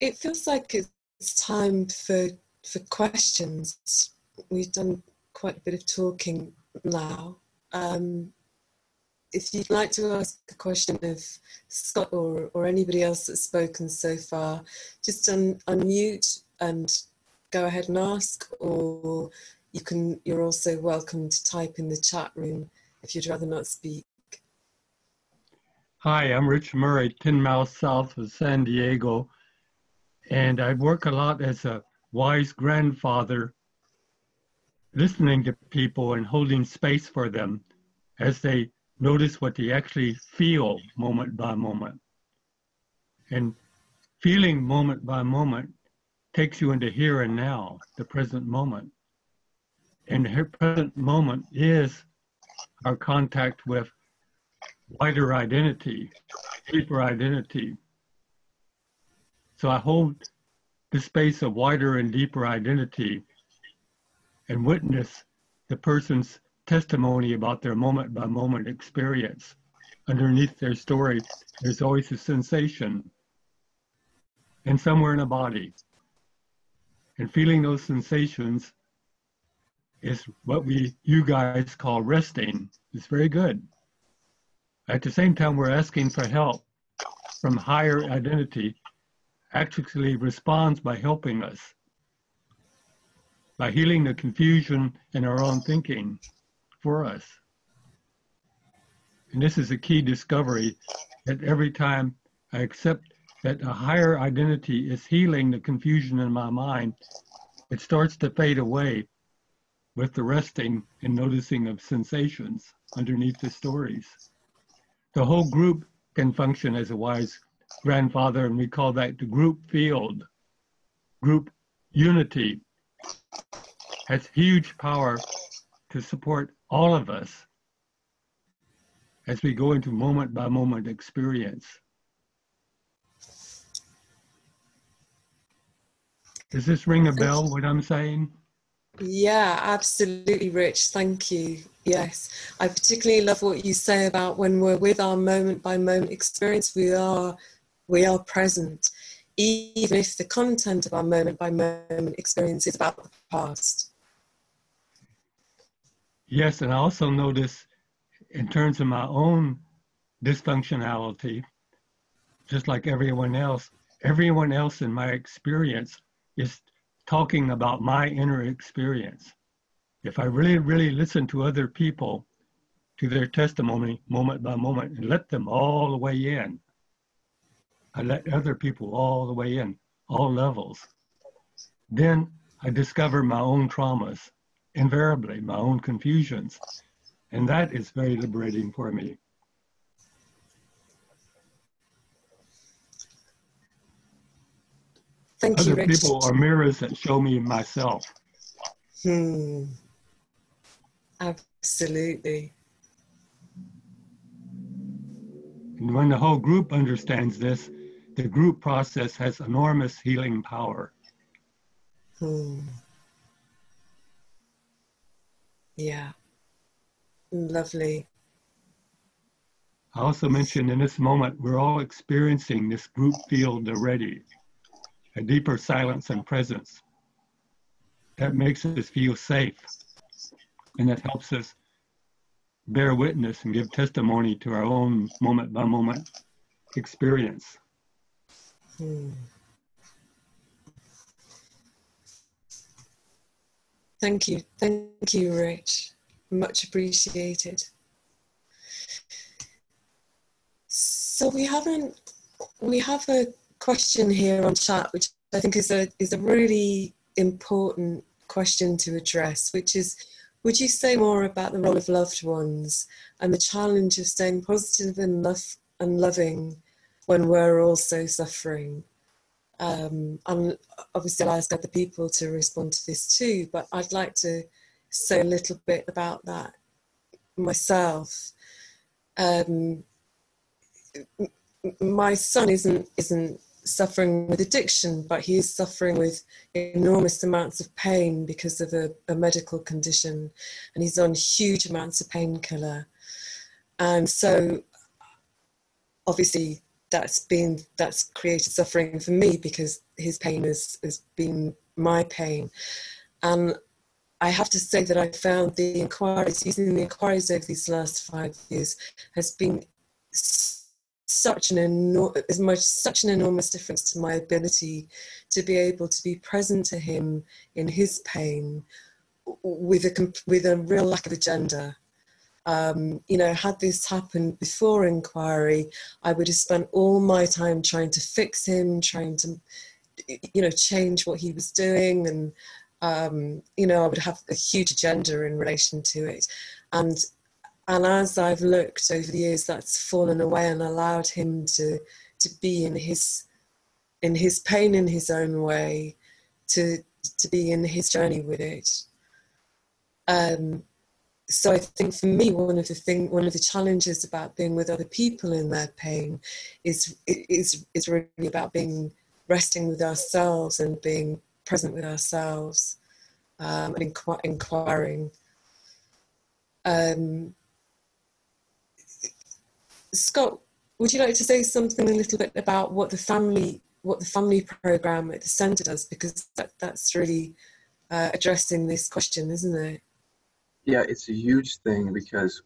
it feels like it's time for questions. We've done quite a bit of talking now. If you'd like to ask a question of Scott or anybody else that's spoken so far, just unmute and go ahead and ask, or you're also welcome to type in the chat room if you'd rather not speak. Hi, I'm Rich Murray, 10 miles south of San Diego, and I work a lot as a wise grandfather, listening to people and holding space for them as they notice what they actually feel moment by moment. And feeling moment by moment takes you into here and now, the present moment. And the present moment is our contact with wider identity, deeper identity. So I hold the space of wider and deeper identity and witness the person's testimony about their moment by moment experience. Underneath their story, there's always a sensation and somewhere in the body. And feeling those sensations is what you guys call resting. It's very good. At the same time, we're asking for help from higher identity, actually responds by helping us, by healing the confusion in our own thinking for us. And this is a key discovery, that every time I accept that a higher identity is healing the confusion in my mind, it starts to fade away with the resting and noticing of sensations underneath the stories. The whole group can function as a wise grandfather, and we call that the group field. Group unity has huge power to support all of us as we go into moment by moment experience. Does this ring a bell, what I'm saying? Yeah, absolutely, Rich. Thank you. Yes, I particularly love what you say about when we're with our moment by moment experience, we are present, even if the content of our moment by moment experience is about the past. Yes, and I also notice in terms of my own dysfunctionality, just like everyone else in my experience is talking about my inner experience. If I really, really listen to other people, to their testimony moment by moment, and let them all the way in, I let other people all the way in, all levels, then I discover my own traumas, invariably my own confusions, and that is very liberating for me. Thank you, Other Rich. people are mirrors that show me myself. Absolutely. And when the whole group understands this, the group process has enormous healing power. Yeah, lovely. I also mentioned in this moment, we're all experiencing this group field already, a deeper silence and presence. That makes us feel safe, and that helps us bear witness and give testimony to our own moment by moment experience. Thank you, Rich. Much appreciated. So we have a question here on chat, which I think is a really important question to address, which is, would you say more about the role of loved ones and the challenge of staying positive and loving when we're also suffering? And obviously I'll ask other people to respond to this too, but I'd like to say a little bit about that myself. My son isn't suffering with addiction, but he is suffering with enormous amounts of pain because of a medical condition, and he's on huge amounts of painkiller. And so obviously that's created suffering for me, because his pain has been my pain. And I have to say that I found using the inquiries over these last 5 years has been such an enormous difference to my ability to be able to be present to him in his pain with a real lack of agenda. Had this happened before inquiry, I would have spent all my time trying to fix him, trying to, change what he was doing. And, I would have a huge agenda in relation to it. And as I've looked over the years, that's fallen away and allowed him to be in his pain in his own way, to be in his journey with it. So I think for me, one of the challenges about being with other people in their pain is really about resting with ourselves and being present with ourselves, and inquiring. Scott, would you like to say something a little bit about what the family program at the centre does, because that's really addressing this question, isn't it? Yeah, it's a huge thing, because,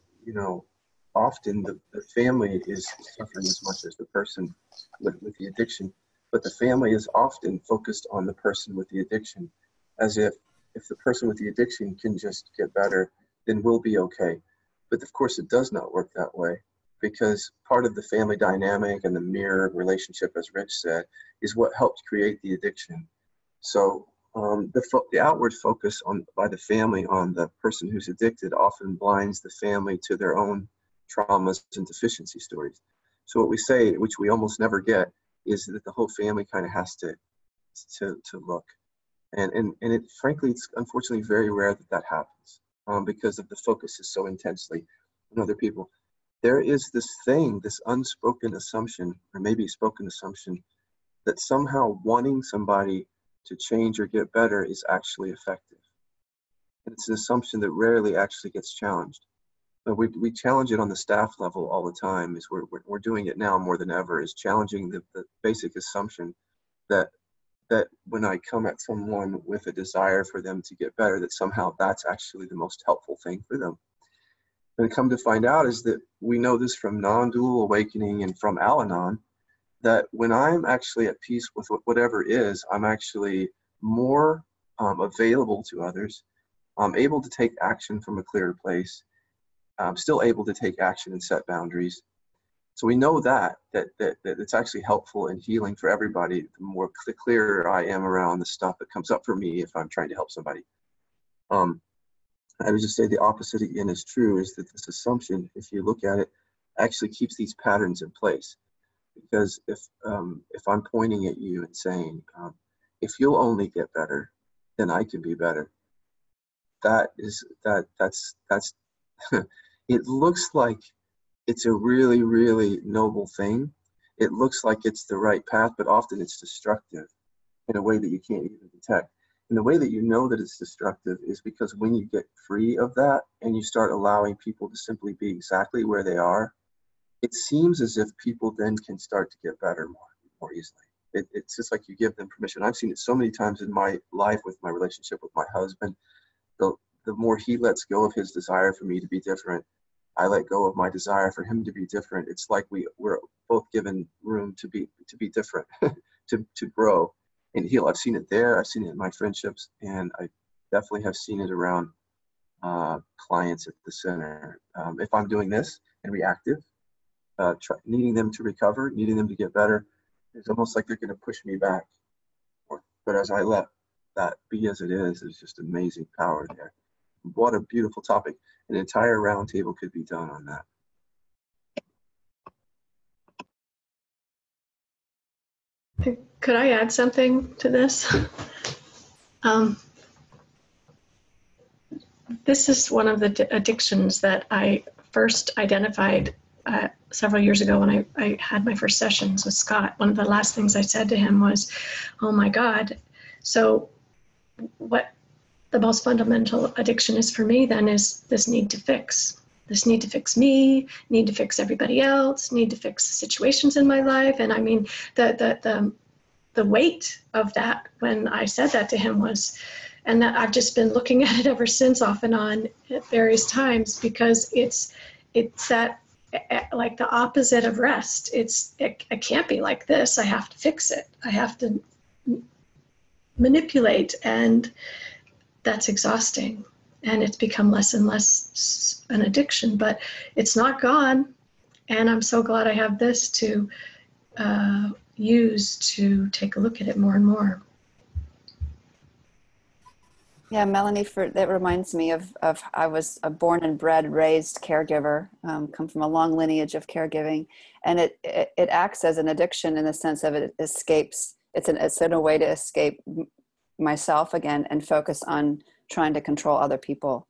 often the family is suffering as much as the person with the addiction, but the family is often focused on the person with the addiction, as if the person with the addiction can just get better, then we'll be okay. But of course it does not work that way, because part of the family dynamic and the mirror relationship, as Rich said, is what helped create the addiction. So the outward focus by the family on the person who's addicted often blinds the family to their own traumas and deficiency stories. So what we say, which we almost never get, is that the whole family kind of has to look. And it, frankly, it's unfortunately very rare that happens, because of the focus is so intensely on other people. There is this unspoken assumption, or maybe spoken assumption, that somehow wanting somebody to change or get better is actually effective. And it's an assumption that rarely actually gets challenged. But we challenge it on the staff level all the time, is we're doing it now more than ever, is challenging the basic assumption that when I come at someone with a desire for them to get better, that somehow that's actually the most helpful thing for them. And come to find out is that we know this from non-dual awakening and from Al-Anon, that when I'm actually at peace with whatever is, I'm actually more available to others. I'm able to take action from a clearer place. I'm still able to take action and set boundaries. So we know that it's actually helpful and healing for everybody. The clearer I am around the stuff that comes up for me if I'm trying to help somebody. I would just say the opposite again is true, is that this assumption, if you look at it, actually keeps these patterns in place. Because if I'm pointing at you and saying, if you'll only get better, then I can be better. That's it looks like it's a really, really noble thing. It looks like it's the right path, but often it's destructive in a way that you can't even detect. And the way that you know that it's destructive is because when you get free of that and you start allowing people to simply be exactly where they are, it seems as if people then can start to get better more easily. It's just like you give them permission. I've seen it so many times in my life with my relationship with my husband. The more he lets go of his desire for me to be different, I let go of my desire for him to be different. It's like we're both given room to be different, to grow and heal. I've seen it there. I've seen it in my friendships, and I definitely have seen it around clients at the center. If I'm doing this and reactive, needing them to recover, needing them to get better, it's almost like they're going to push me back. But as I let that be as it is, there's just amazing power there. What a beautiful topic. An entire roundtable could be done on that. Could I add something to this? This is one of the addictions that I first identified several years ago when I had my first sessions with Scott. One of the last things I said to him was, oh my God, so what the most fundamental addiction is for me then is this need to fix. this need to fix me, need to fix everybody else, need to fix the situations in my life. And I mean, the weight of that when I said that to him was, and I've just been looking at it ever since, off and on at various times, because it's that, like the opposite of rest. It can't be like this. I have to fix it. I have to manipulate, and that's exhausting. And it's become less and less an addiction, but it's not gone. And I'm so glad I have this to use to take a look at it more and more. Yeah, Melanie, that reminds me of I was a born and bred, raised caregiver, come from a long lineage of caregiving, and it acts as an addiction in the sense of it escapes. It's in a way to escape myself again and focus on trying to control other people,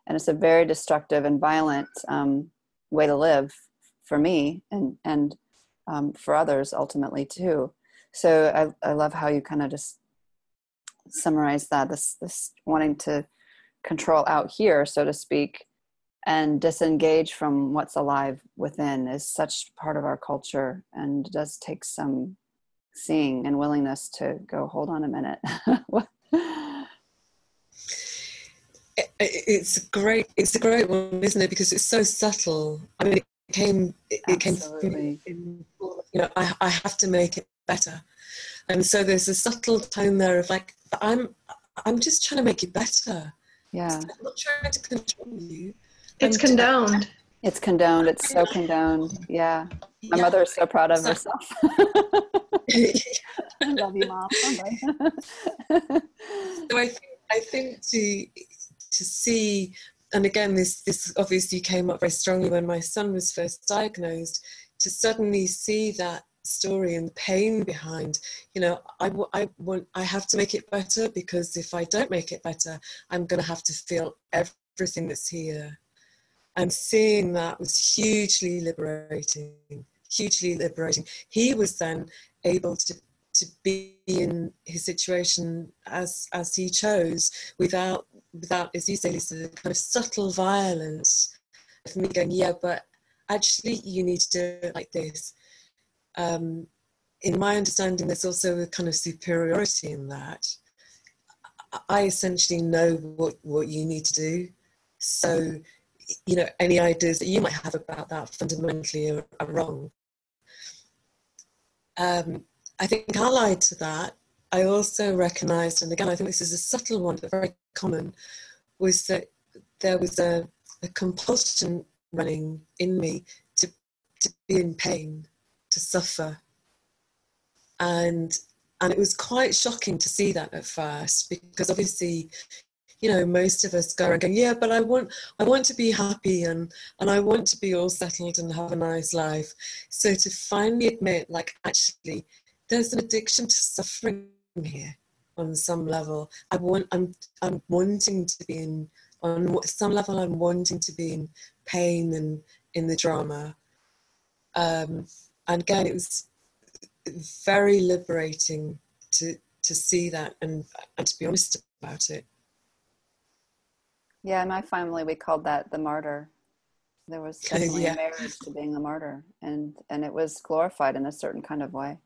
and it's a very destructive and violent way to live for me and for others ultimately too. So I love how you kind of just summarize that, this wanting to control out here, so to speak, and disengage from what's alive within is such part of our culture, and does take some seeing and willingness to go, hold on a minute. It's a great one, isn't it? Because it's so subtle. I mean, it came from, I have to make it better. And so there's a subtle tone there of like, I'm just trying to make it better. Yeah. I'm not trying to control you. It's condoned. It's condoned. It's so condoned. Yeah. My mother is so proud of herself. I love you, Mom. So I think to see, and again, this obviously came up very strongly when my son was first diagnosed, to suddenly see that story and the pain behind, I have to make it better, because if I don't make it better, I'm going to have to feel everything that's here. And seeing that was hugely liberating. He was then able to be in his situation as he chose, without, as you say, Lisa, kind of subtle violence of me going, yeah, but actually you need to do it like this. In my understanding, there's also a kind of superiority in that. I essentially know what you need to do. So, any ideas that you might have about that fundamentally are wrong. I think allied to that, I also recognised, and again, I think this is a subtle one, but very common, was that there was a compulsion running in me to be in pain, to suffer. And it was quite shocking to see that at first, because obviously, most of us go around going, yeah, but I want to be happy and I want to be all settled and have a nice life. So to finally admit, like, actually, there's an addiction to suffering here on some level. I'm wanting to be in, on some level, I'm wanting to be in pain and in the drama. And again, it was very liberating to see that and to be honest about it. Yeah, in my family, we called that the martyr. There was definitely a marriage to being a martyr, and it was glorified in a certain kind of way.